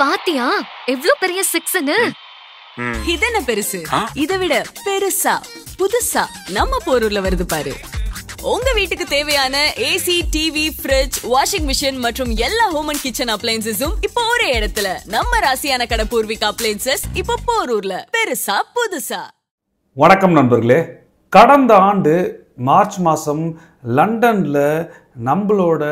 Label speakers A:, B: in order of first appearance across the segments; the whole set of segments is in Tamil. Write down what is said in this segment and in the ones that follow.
A: பாத்தியா எவ்ளோ பெரிய சிக்ஸ்னு?
B: இது என்ன பெருசு? இதை விட பெருசா புதுசா நம்ம போரூர்ல வருது பாரு. உங்க வீட்டுக்கு தேவையான AC, TV, fridge, washing machine மற்றும் எல்லா ஹோம் அண்ட் கிச்சன் அப்ளையன்சஸும் இப்போ ஒரே இடத்துல. நம்ம ராசியான கடை பூர்விகா அப்ளையன்சஸ் இப்போ போரூர்ல. பெருசா புதுசா.
C: வணக்கம் நண்பர்களே. கடந்த ஆண்டு மார்ச் மாதம் லண்டனில் நம்மளோட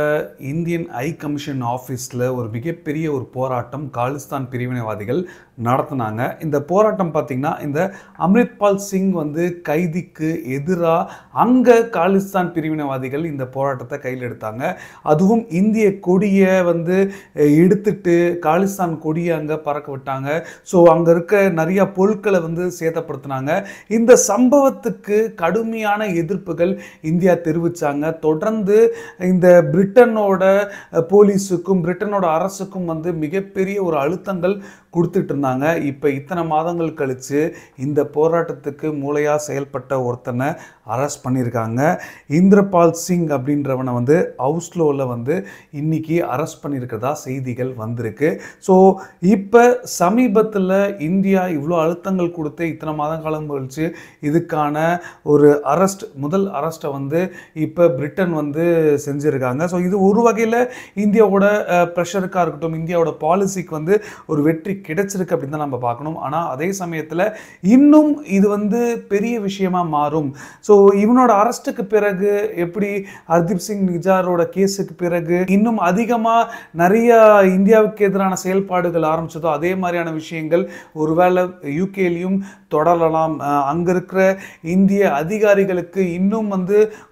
C: இந்தியன் ஹை கமிஷன் ஆஃபீஸில் ஒரு மிகப்பெரிய ஒரு போராட்டம் காலிஸ்தான் பிரிவினைவாதிகள் நடத்தினாங்க. இந்த போராட்டம் பார்த்திங்கன்னா இந்த அம்ரித்பால் சிங் கைதிக்கு எதிராக அங்கே காலிஸ்தான் பிரிவினைவாதிகள் இந்த போராட்டத்தை கையில் எடுத்தாங்க. அதுவும் இந்திய கொடியை எடுத்துட்டு காலிஸ்தான் கொடியை அங்கே பறக்க விட்டாங்க. ஸோ அங்கே இருக்க நிறையா பொருட்களை சேதப்படுத்தினாங்க. இந்த சம்பவத்துக்கு கடுமையான எதிர்ப்புகள் இந்தியா தெரிவித்தாங்க. தொடர்ந்து இந்த பிரிட்டனோட போலீஸுக்கும் பிரிட்டனோட அரசுக்கும் மிகப்பெரிய ஒரு அழுத்தங்கள் கொடுத்துட்டு இருந்தாங்க. இப்போ இத்தனை மாதங்கள் கழித்து இந்த போராட்டத்துக்கு மூளையாக செயல்பட்ட ஒருத்தனை அரெஸ்ட் பண்ணியிருக்காங்க. இந்திரபால் சிங் அப்படின்றவனை ஹவுஸ்லோவில் இன்னைக்கு அரெஸ்ட் பண்ணியிருக்கிறதா செய்திகள் வந்திருக்கு. ஸோ இப்போ சமீபத்தில் இந்தியா இவ்வளோ அழுத்தங்கள் கொடுத்து இத்தனை மாதம் காலம் கழித்து இதுக்கான ஒரு முதல் அரெஸ்ட்டை இப்போ பிரிட்டன் செஞ்சுருக்காங்க. ஸோ இது ஒரு வகையில் இந்தியாவோட ப்ரெஷருக்காக இருக்கட்டும், இந்தியாவோட பாலிசிக்கு ஒரு வெற்றி கிடைச்சிருக்கு அப்படின்னு தான் நம்ம பார்க்கணும். ஆனால் அதே சமயத்தில் இன்னும் இது பெரிய விஷயமா மாறும். ஸோ இவனோட அரெஸ்ட்டுக்கு பிறகு எப்படி ஹர்தீப் சிங் நிஜாரோட கேஸுக்கு பிறகு இன்னும் அதிகமாக நிறைய இந்தியாவுக்கு எதிரான செயல்பாடுகள் ஆரம்பிச்சதோ அதே மாதிரியான விஷயங்கள் ஒருவேளை யூகேலையும் தொடரலாம். அங்கே இருக்கிற இந்திய அதிகாரிகளுக்கு இன்னும்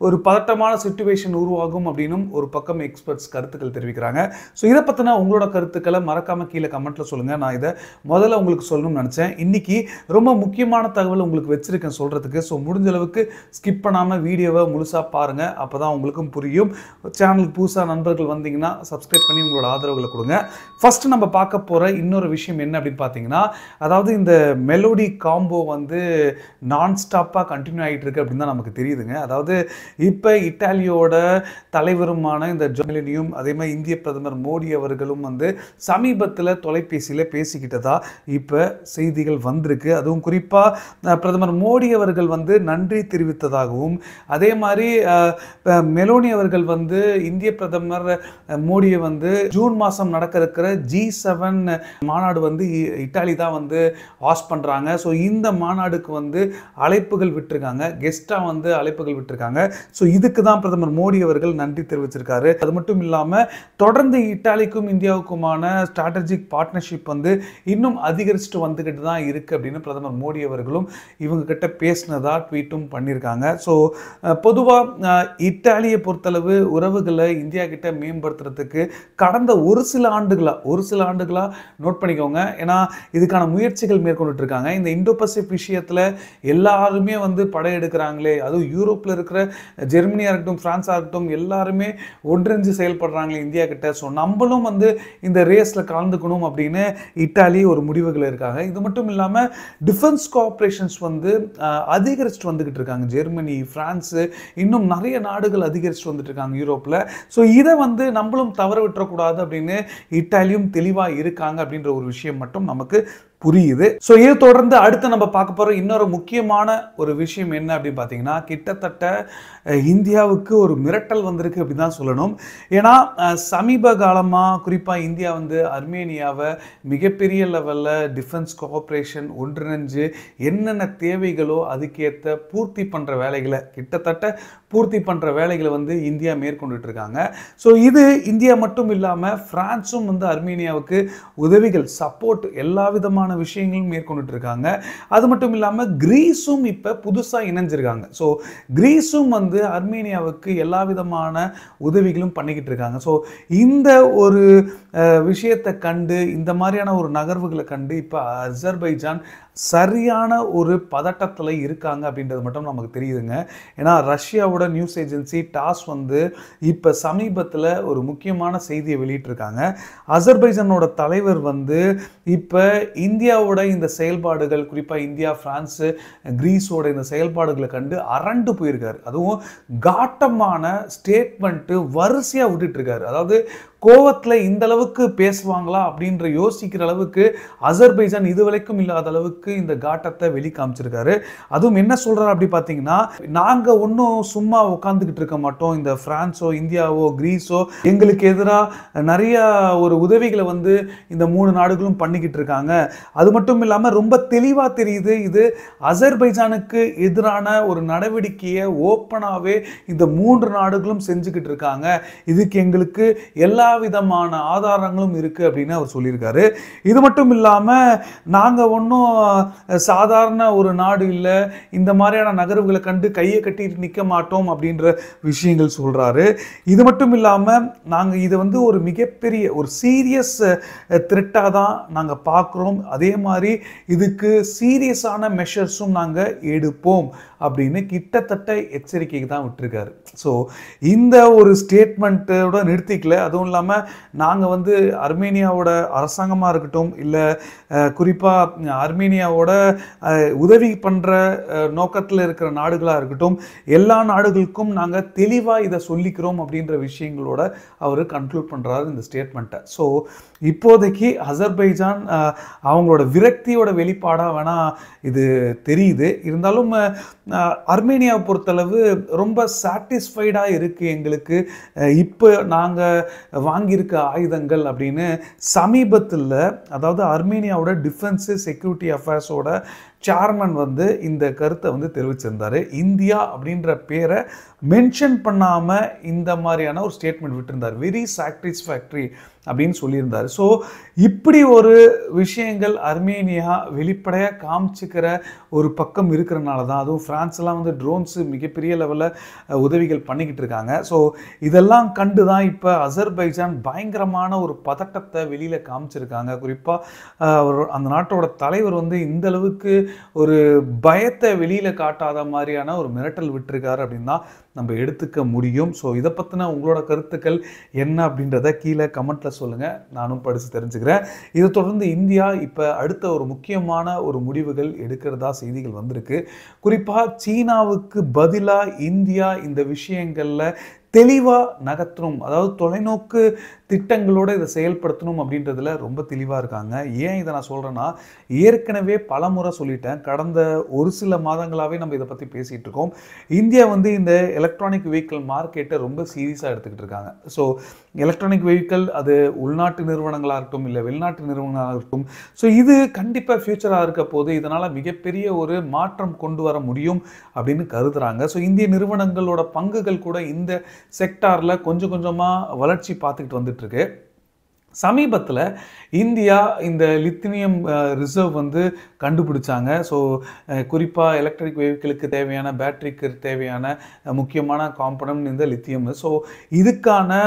C: ஒரு பதட்டமான சிச்சுவேஷன் உருவாகும் அப்படின்னும் ஒரு பக்கம் எக்ஸ்பர்ட்ஸ் கருத்துக்கள் தெரிவிக்கிறாங்க. ஸோ இதை பற்றின உங்களோட கருத்துக்களை மறக்காமல் கீழே கமெண்ட்டில் சொல்லுங்கள். நான் இதை முதல்ல உங்களுக்கு சொல்லணும்னு நினச்சேன். இன்றைக்கி ரொம்ப முக்கியமான தகவல் உங்களுக்கு வச்சுருக்கேன் சொல்கிறதுக்கு. ஸோ முடிஞ்ச அளவுக்கு ஸ்கிப் பண்ணாமல் வீடியோவை முழுசாக பாருங்கள். அப்போ தான் உங்களுக்கும் புரியும். சேனலுக்கு புதுசாக நண்பர்கள் வந்தீங்கன்னா சப்ஸ்கிரைப் பண்ணி உங்களோட ஆதரவுகளை கொடுங்க. ஃபஸ்ட்டு நம்ம பார்க்க போகிற இன்னொரு விஷயம் என்ன அப்படின்னு பார்த்தீங்கன்னா, அதாவது இந்த மெலோடி காம்போ நான் ஸ்டாப்பாக கண்டினியூ ஆகிட்டு இருக்கு அப்படின்னு தான் நமக்கு தெரியுதுங்க. அதாவது இப்போ இட்டாலியோட தலைவருமான இந்த ஜொலினியும் அதே மாதிரி இந்திய பிரதமர் மோடி அவர்களும் சமீபத்தில் தொலைபேசியில் பேசிக்கிட்டதா இப்போ செய்திகள் வந்திருக்கு. அதுவும் குறிப்பாக பிரதமர் மோடி அவர்கள் நன்றி தெரிவித்ததாகவும், அதே மாதிரி மெலோனி அவர்கள் இந்திய பிரதமர் மோடியை ஜூன் மாதம் நடக்க இருக்கிற G7 மாநாடு இட்டாலி தான் ஹாஸ்ட் பண்ணுறாங்க. ஸோ இந்த மாநாடுக்கு அழைப்புகள் விட்டுருக்காங்க, கெஸ்ட்டாக அழைப்புகள் விட்டுருக்காங்க. ஸோ இதுக்கு தான் பிரதமர் மோடி அவர்கள் நன்றி தெரிவிச்சிருக்காரு. அது மட்டும் இல்லாமல் தொடர்ந்து இட்டாலிக்கும் இந்தியாவுக்குமான ஸ்ட்ராட்டஜிக் பார்ட்னர்ஷிப் இன்னும் அதிகரிச்சுட்டு வந்துக்கிட்டு தான் இருக்குது அப்படின்னு பிரதமர் மோடி அவர்களும் இவங்க கிட்ட பேசினதா ட்வீட்டும் பண்ணியிருக்காங்க. ஸோ பொதுவாக இட்டாலியை பொறுத்தளவு உறவுகளை இந்தியா கிட்ட மேம்படுத்துறதுக்கு கடந்த ஒரு சில ஆண்டுகளாக நோட் பண்ணிக்கோங்க. ஏன்னா இதுக்கான முயற்சிகள் மேற்கொண்டுட்டு இருக்காங்க. இந்த இந்தோ பசிபிக் விஷயத்தில் எல்லாருமே படையெடுக்கிறாங்களே, அதுவும் யூரோப்பில் இருக்கிற ஜெர்மனியாக இருக்கட்டும், ஃப்ரான்ஸாக இருக்கட்டும், எல்லாருமே ஒன்றிணைஞ்சு செயல்படுறாங்களே இந்தியா கிட்ட. ஸோ நம்மளும் இந்த ரேஸில் கலந்துக்கணும் அப்படின்னு இட்டாலி ஒரு முடிவுகள் இருக்காங்க. இது மட்டும் இல்லாமல் டிஃபென்ஸ் கோஆப்ரேஷன்ஸ் அதிகரிச்சுட்டு வந்துக்கிட்டு இருக்காங்க. ஜெர்மனி, ஃப்ரான்ஸு, இன்னும் நிறைய நாடுகள் அதிகரிச்சுட்டு வந்துட்டு இருக்காங்க யூரோப்பில். ஸோ இதை நம்மளும் தவற விட்டுறக்கூடாது அப்படின்னு இட்டாலியும் தெளிவாக இருக்காங்க அப்படின்ற ஒரு விஷயம் மட்டும் நமக்கு புரியுது. ஸோ இதை தொடர்ந்து அடுத்து நம்ம பார்க்க போகிற இன்னொரு முக்கியமான ஒரு விஷயம் என்ன அப்படின்னு பார்த்தீங்கன்னா, கிட்டத்தட்ட இந்தியாவுக்கு ஒரு மிரட்டல் வந்திருக்கு அப்படின்னு தான் சொல்லணும். ஏன்னா சமீப காலமாக குறிப்பாக இந்தியா அர்மேனியாவை மிகப்பெரிய லெவலில் டிஃபென்ஸ் கோஆப்ரேஷன் ஒன்றிணைஞ்சு என்னென்ன தேவைகளோ அதுக்கேற்ற பூர்த்தி பண்ணுற வேலைகளை இந்தியா மேற்கொண்டுட்டு இருக்காங்க. ஸோ இது இந்தியா மட்டும் இல்லாமல் ஃப்ரான்ஸும் அர்மேனியாவுக்கு உதவிகள் சப்போர்ட் எல்லா விதமான விஷயங்களும் மேற்கொண்டுட்டு இருக்காங்க. அது மட்டும் இல்லாமல் கிரீஸும் இப்போ புதுசாக இணைஞ்சிருக்காங்க. ஸோ கிரீஸும் அர்மேனியாவுக்கு எல்லா விதமான உதவிகளும் பண்ணிக்கிட்டு இருக்காங்க. ஸோ இந்த ஒரு விஷயத்தை கண்டு, இந்த மாதிரியான ஒரு நகர்வுகளை கண்டு இப்போ அசர்பைஜான் சரியான ஒரு பதட்டத்தில் இருக்காங்க அப்படின்றது மட்டும் நமக்கு தெரியுதுங்க. ஏன்னா ரஷ்யாவோட நியூஸ் ஏஜென்சி டாஸ் இப்போ சமீபத்தில் ஒரு முக்கியமான செய்தியை வெளியிட்டிருக்காங்க. அசர்பைஜானோட தலைவர் இப்போ இந்தியாவோட இந்த செயல்பாடுகள், குறிப்பாக இந்தியா, ஃப்ரான்ஸு, கிரீஸோட இந்த செயல்பாடுகளை கண்டு அரண்டு போயிருக்காரு. அதுவும் காட்டமான ஸ்டேட்மெண்ட்டு வரிசையாக விட்டுட்டு இருக்காரு. அதாவது கோவத்தில் இந்த அளவுக்கு பேசுவாங்களா அப்படின்ற யோசிக்கிற அளவுக்கு அசர்பைஜான் இதுவரைக்கும் இல்லாத அளவுக்கு இந்த காட்டத்தை வெளி காமிச்சிருக்காரு. அதுவும் என்ன சொல்றாரு அப்படி பார்த்தீங்கன்னா, நாங்க ஒன்றும் சும்மா உட்காந்துக்கிட்டு இருக்க மாட்டோம். இந்த பிரான்ஸோ இந்தியாவோ கிரீஸோ எங்களுக்கு எதிராக நிறைய ஒரு உதவிகளை வந்து இந்த 3 நாடுகளும் பண்ணிக்கிட்டு இருக்காங்க. அது மட்டும் இல்லாமல் ரொம்ப தெளிவாக தெரியுது, இது அசர்பைஜானுக்கு எதிரான ஒரு நடவடிக்கையை ஓப்பனாகவே இந்த 3 நாடுகளும் செஞ்சுக்கிட்டு இருக்காங்க. இதுக்கு எங்களுக்கு எல்லா விதமான ஆதாரங்களும் இருக்கு அப்படின்னு அவர் சொல்லியிருக்காரு. இது மட்டும் இல்லாமல் நாங்கள் ஒன்றும் சாதாரண ஒரு நாடு இல்லை, இந்த மாதிரியான நகர்வுகளை கண்டு கையை கட்டிட்டு நிற்க மாட்டோம் அப்படின்ற விஷயங்கள் சொல்றாரு. இது மட்டும் இல்லாமல் நாங்கள் இதை வந்து ஒரு மிகப்பெரிய ஒரு சீரியஸ் த்ரெட்டாக தான் நாங்கள் பார்க்குறோம். அதே மாதிரி இதுக்கு சீரியஸான மெஷர்ஸும் நாங்கள் எடுப்போம் அப்படின்னு கிட்டத்தட்ட எச்சரிக்கைக்கு தான் விட்டுருக்காரு. ஸோ இந்த ஒரு ஸ்டேட்மெண்ட்டோட நிறுத்திக்கல. அதுவும் இல்லாமல் நாங்கள் வந்து அர்மேனியாவோட அரசாங்கமாக இருக்கட்டும், இல்லை குறிப்பாக அர்மேனியாவோட உதவி பண்ணுற நோக்கத்தில் இருக்கிற நாடுகளாக இருக்கட்டும், எல்லா நாடுகளுக்கும் நாங்கள் தெளிவாக இதை சொல்லிக்கிறோம் அப்படின்ற விஷயங்களோட அவர் கன்க்ளூட் பண்ணுறாரு இந்த ஸ்டேட்மெண்ட்டை. ஸோ இப்போதைக்கு அசர்பைஜான் அவங்களோட விரக்தியோட வெளிப்பாடாக வேணால் இது தெரியுது. இருந்தாலும் அர்மேனியாவை பொறுத்தளவு ரொம்ப சாட்டிஸ்ஃபைடாக இருக்குது எங்களுக்கு இப்போ நாங்கள் வாங்கியிருக்க ஆயுதங்கள் அப்படின்னு சமீபத்தில், அதாவது அர்மேனியாவோட டிஃபென்ஸு செக்யூரிட்டி அஃபேர்ஸோட சேர்மன் வந்து இந்த கருத்தை வந்து தெரிவிச்சிருந்தார். இந்தியா அப்படின்ற பேரை மென்ஷன் பண்ணாமல் இந்த மாதிரியான ஒரு ஸ்டேட்மெண்ட் விட்டுருந்தார். வெரி சாட்டிஸ்ஃபேக்டரி அப்படின்னு சொல்லியிருந்தார். ஸோ இப்படி ஒரு விஷயங்கள் அர்மேனியா வெளிப்படையாக காமிச்சிக்கிற ஒரு பக்கம் இருக்கிறனால தான், அதுவும் ஃப்ரான்ஸ்லாம் வந்து ட்ரோன்ஸு மிகப்பெரிய லெவலில் உதவிகள் பண்ணிக்கிட்டு இருக்காங்க. ஸோ இதெல்லாம் கண்டு தான் இப்போ அசர்பைஜான் பயங்கரமான ஒரு பதட்டத்தை வெளியில் காமிச்சிருக்காங்க. குறிப்பாக அந்த நாட்டோட தலைவர் வந்து இந்த அளவுக்கு ஒரு பயத்தை வெளியில் காட்டாத மாதிரியான ஒரு மிரட்டல் விட்டுருக்காரு அப்படின்னு தான் நம்ம எடுத்துக்க முடியும். ஸோ இதை பற்றின உங்களோட கருத்துக்கள் என்ன அப்படின்றத கீழே கமெண்ட்டில் சொல்லுங்கள், நானும் படித்து தெரிஞ்சுக்கிறேன். இதை தொடர்ந்து இந்தியா இப்போ அடுத்த ஒரு முக்கியமான ஒரு முடிவுகள் எடுக்கிறதா செய்திகள் வந்திருக்கு. குறிப்பாக சீனாவுக்கு பதிலாக இந்தியா இந்த விஷயங்களில் தெளிவாக நகர்த்தணும், அதாவது தொலைநோக்கு திட்டங்களோடு இதை செயல்படுத்தணும் அப்படின்றதுல ரொம்ப தெளிவாக இருக்காங்க. ஏன் இதை நான் சொல்கிறேன்னா, ஏற்கனவே பல முறை சொல்லிட்டேன், கடந்த ஒரு சில மாதங்களாகவே நம்ம இதை பற்றி பேசிகிட்டு இருக்கோம். இந்தியா வந்து இந்த எலக்ட்ரானிக் வெஹிக்கிள் மார்க்கெட்டை ரொம்ப சீரியஸாக எடுத்துக்கிட்டு இருக்காங்க. ஸோ எலக்ட்ரானிக் வெஹிக்கிள் அது உள்நாட்டு நிறுவனங்களாக இருக்கட்டும், இல்லை வெளிநாட்டு நிறுவனங்களாக இருக்கட்டும், ஸோ இது கண்டிப்பாக ஃபியூச்சராக இருக்க போது இதனால் மிகப்பெரிய ஒரு மாற்றம் கொண்டு வர முடியும் அப்படின்னு கருதுகிறாங்க. ஸோ இந்திய நிறுவனங்களோட பங்குகள் கூட இந்த செக்டாரில் கொஞ்சம் கொஞ்சமாக வளர்ச்சி பார்த்துக்கிட்டு வந்துட்டுருக்கு. சமீபத்தில் இந்தியா இந்த லித்தினியம் ரிசர்வ் வந்து கண்டுபிடிச்சாங்க. ஸோ குறிப்பாக எலக்ட்ரிக் வெஹிக்கிளுக்கு தேவையான பேட்டரிக்கு தேவையான முக்கியமான காம்பனன்ட் இந்த லித்தியம். ஸோ இதுக்கான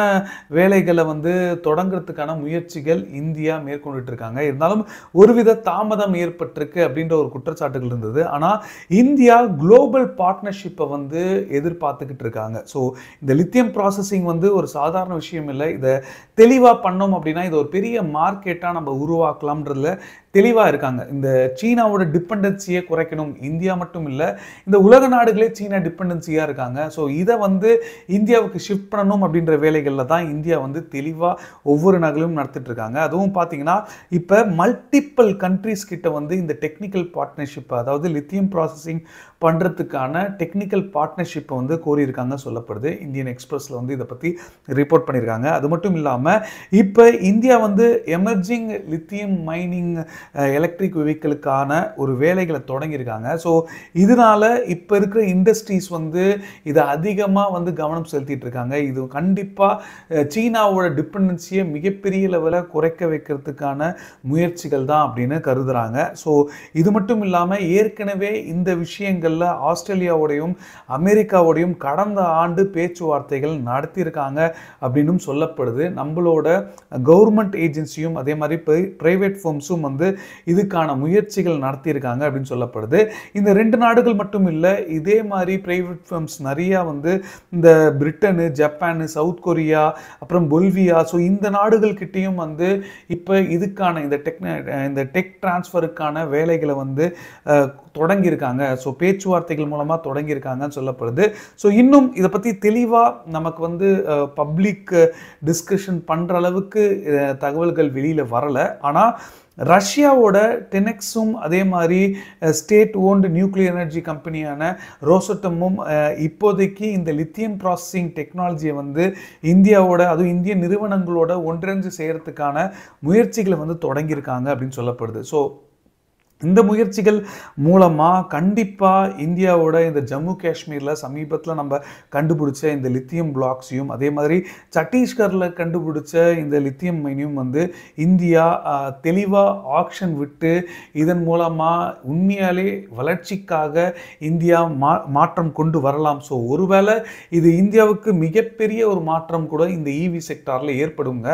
C: வேலைகளை வந்து தொடங்குறதுக்கான முயற்சிகள் இந்தியா மேற்கொண்டுட்டு இருக்காங்க. இருந்தாலும் ஒருவித தாமதம் ஏற்பட்டிருக்கு அப்படின்ற ஒரு குற்றச்சாட்டுகள் இருந்தது. ஆனால் இந்தியா குளோபல் பார்ட்னர்ஷிப்பை வந்து எதிர்பார்த்துக்கிட்டு இருக்காங்க. ஸோ இந்த லித்தியம் ப்ராசஸிங் வந்து ஒரு சாதாரண விஷயம் இல்லை. இதை தெளிவாக பண்ணோம் அப்படின்னா இது ஒரு பெரிய மார்க்கெட்டாக நம்ம உருவாக்கலாம்ன்றதுல தெளிவாக இருக்காங்க. இந்த சீனாவோட டிபெண்டன்சியை குறைக்கணும், இந்தியா மட்டும் இல்லை இந்த உலக நாடுகளே சீனா டிபெண்டன்சியாக இருக்காங்க. ஸோ இதை வந்து இந்தியாவுக்கு ஷிஃப்ட் பண்ணணும் அப்படின்ற வேலைகளில் தான் இந்தியா வந்து தெளிவாக ஒவ்வொரு நகலும் நடத்திட்டு இருக்காங்க. அதுவும் பார்த்தீங்கன்னா இப்போ மல்டிப்பிள் கண்ட்ரிஸ் கிட்ட வந்து இந்த டெக்னிக்கல் பார்ட்னர்ஷிப், அதாவது லித்தியம் ப்ராசஸிங் பண்ணுறதுக்கான டெக்னிக்கல் பார்ட்னர்ஷிப்பை வந்து கோரியிருக்காங்க சொல்லப்படுது. இந்தியன் எக்ஸ்பிரஸில் வந்து இதை பற்றி ரிப்போர்ட் பண்ணியிருக்காங்க. அது மட்டும் இல்லாமல் இப்போ இந்தியா வந்து எமர்ஜிங் லித்தியம் மைனிங் எலக்ட்ரிக் வெஹிக்கிளுக்கான ஒரு வேலைகளை தொடங்கியிருக்காங்க. ஸோ இதனால இப்போ இருக்கிற இண்டஸ்ட்ரீஸ் வந்து இதை அதிகமாக வந்து கவனம் செலுத்திட்டு இருக்காங்க. இது கண்டிப்பாக சீனாவோட டிபெண்டன்சியை மிகப்பெரிய லெவலில் குறைக்க வைக்கிறதுக்கான முயற்சிகள் தான் அப்படின்னு கருதுகிறாங்க. ஸோ இது மட்டும் இல்லாமல் ஏற்கனவே இந்த விஷயங்களில் ஆஸ்திரேலியாவோடையும் அமெரிக்காவோடையும் கடந்த ஆண்டு பேச்சுவார்த்தைகள் நடத்தியிருக்காங்க அப்படின்னும் சொல்லப்படுது. நம்மளோட கவர்மெண்ட் ஏஜென்சியும் அதே மாதிரி பிரைவேட் ஃபர்ம்ஸும் வந்து இதுக்கான முயற்சிகள் நடத்தியிருக்காங்க அப்படின்னு சொல்லப்படுது. இந்த 2 நாடுகள் மட்டும் இல்லை, இதே மாதிரி பிரைவேட் ஃபர்ம்ஸ் நிறையா வந்து இந்த பிரிட்டனு, ஜப்பானு, சவுத் கொரியா, அப்புறம் பொல்வியா, ஸோ இந்த நாடுகள்கிட்டையும் வந்து இப்போ இதுக்கான இந்த டெக் டிரான்ஸ்ஃபருக்கான வேலைகளை வந்து தொடங்கியிருக்காங்க. ஸோ பேச்சுவார்த்தைகள் மூலமாக தொடங்கியிருக்காங்கன்னு சொல்லப்படுது. ஸோ இன்னும் இதை பற்றி தெளிவாக நமக்கு வந்து பப்ளிக் டிஸ்கஷன் பண்ணுற அளவுக்கு தகவல்கள் வெளியில் வரலை. ஆனால் ரஷ்யாவோட டெனெக்ஸும் அதே மாதிரி ஸ்டேட் ஓன்டு நியூக்ளியர் எனர்ஜி கம்பெனியான ரோசட்டமும் இப்போதைக்கு இந்த லித்தியம் ப்ராசஸிங் டெக்னாலஜியை வந்து இந்தியாவோட, அதுவும் இந்திய நிறுவனங்களோட ஒன்றிணைஞ்சு செய்கிறதுக்கான முயற்சிகளை வந்து தொடங்கியிருக்காங்க அப்படின்னு சொல்லப்படுது. ஸோ இந்த முயற்சிகள் மூலமாக கண்டிப்பாக இந்தியாவோட இந்த ஜம்மு காஷ்மீரில் சமீபத்தில் நம்ம கண்டுபிடிச்ச இந்த லித்தியம் பிளாக்ஸையும் அதே மாதிரி சத்தீஸ்கரில் கண்டுபிடிச்ச இந்த லித்தியம் மைனையும் வந்து இந்தியா தெளிவாக ஆக்ஷன் விட்டு இதன் மூலமாக உண்மையாலே வளர்ச்சிக்காக இந்தியா மாற்றம் கொண்டு வரலாம். ஸோ ஒருவேளை இது இந்தியாவுக்கு மிகப்பெரிய ஒரு மாற்றம் கூட இந்த இவி செக்டாரில் ஏற்படுங்க.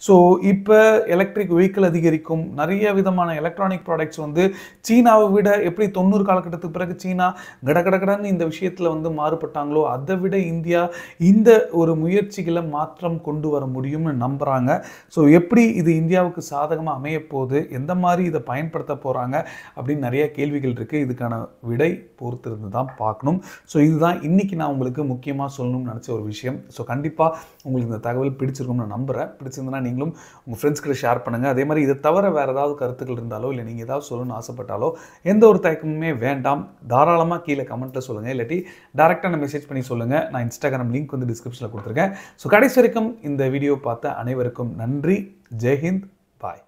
C: ஸோ இப்போ எலக்ட்ரிக் வெஹிக்கிள் அதிகரிக்கும், நிறைய விதமான எலக்ட்ரானிக் ப்ராடக்ட்ஸ் வந்து சீனாவை விட எப்படி 90 காலகட்டத்துக்கு பிறகு சீனா கடகடன்னு இந்த விஷயத்தில் வந்து மாறுபட்டாங்களோ அதை விட இந்தியா இந்த ஒரு முயற்சிகளை மாற்றம் கொண்டு வர முடியும்னு நம்புகிறாங்க. ஸோ எப்படி இது இந்தியாவுக்கு சாதகமாக அமைய போகுது, எந்த மாதிரி இதை பயன்படுத்த போகிறாங்க அப்படின்னு நிறைய கேள்விகள் இருக்குது. இதுக்கான விடை பொறுத்திருந்து தான் பார்க்கணும். ஸோ இதுதான் இன்றைக்கி நான் உங்களுக்கு முக்கியமாக சொல்லணும்னு நினச்ச ஒரு விஷயம். ஸோ கண்டிப்பாக உங்களுக்கு இந்த தகவல் பிடிச்சிருக்கும்னு நான் நம்புகிறேன். பிடிச்சிருந்தனா நீங்களும் உங்கள் ஃப்ரெண்ட்ஸ் கிட்ட ஷேர் பண்ணுங்கள். அதே மாதிரி இதை தவிர வேறு ஏதாவது கருத்துக்கள் இருந்தாலோ இல்லை நீங்கள் ஏதாவது சொல்லணும்னு ஆசைப்பட்டாலோ எந்த ஒரு தயக்கமுமே வேண்டாம், தாராளமாக கீழே கமெண்ட்டில் சொல்லுங்கள், இல்லாட்டி டேரெக்டாக மெசேஜ் பண்ணி சொல்லுங்கள். நான் இன்ஸ்டாகிராம் லிங்க் வந்து டிஸ்கிரிப்ஷனில் கொடுத்துருக்கேன். ஸோ கடைசி வரைக்கும் இந்த வீடியோ பார்த்த அனைவருக்கும் நன்றி. ஜெய்ஹிந்த், பாய்.